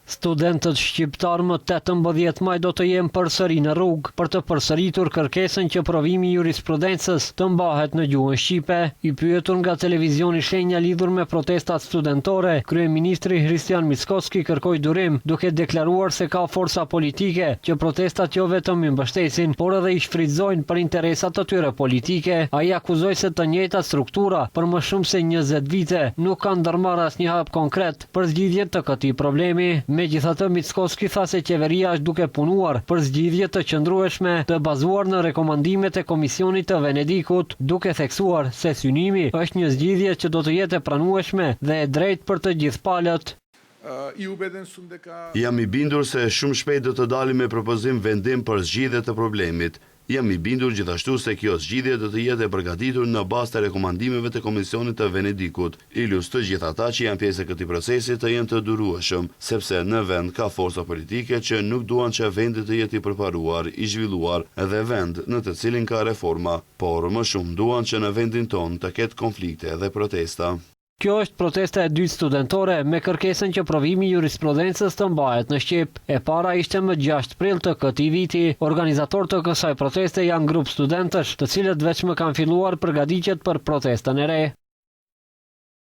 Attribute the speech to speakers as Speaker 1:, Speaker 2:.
Speaker 1: Studentët shqiptar më 18 maj do të jenë përsëri në rrugë për të përsëritur kërkesën që provimi i jurisprudencës të mbahet në gjuhën shqipe. I pyetur nga televizioni Shenja lidhur me protestat studentore, kryeministri Hristian Mickoski kërkoi durim, duke deklaruar se ka forca politike që protestat jo vetëm i mbështesin, por edhe i shfrytëzojnë për interesat të tyre politike. Ai akuzoi se të njëjtat struktura për më shumë se 20 vite nuk kanë ndërmarrë asnjë hap konkret për zgjidhjen të këtij problemi. Megjithatë, Mickoski tha se qeveria është duke punuar për zgjidhje të qëndrueshme të bazuar në rekomandimet e Komisionit të Venedikut, duke theksuar se synimi është një zgjidhje që do të jetë e pranueshme dhe e drejtë për të gjithë palët.
Speaker 2: Jam i bindur se shumë shpejt do të dalim me propozim vendim për zgjidhje të problemit. Jam i bindur gjithashtu se kjo zgjidhje do të jetë e përgatitur në bazë të rekomandimeve të Komisionit të Venedikut. Ilus të gjithë ata që janë pjesë e këtij procesi të jenë të durueshëm, sepse në vend ka forca politike që nuk duan që vendi të jetë i përparuar, i zhvilluar dhe vend në të cilin ka reforma, por më shumë duan që në vendin ton të ketë konflikte dhe protesta.
Speaker 1: Kjo është protesta e dytë studentore me kërkesën që provimi i jurisprudencës të mbahet në shqip. E para ishte më 6 prill të këtij viti. Organizatorë të kësaj proteste janë grup studentësh, të cilët veçmë kanë filluar përgatitjet për protestën e re.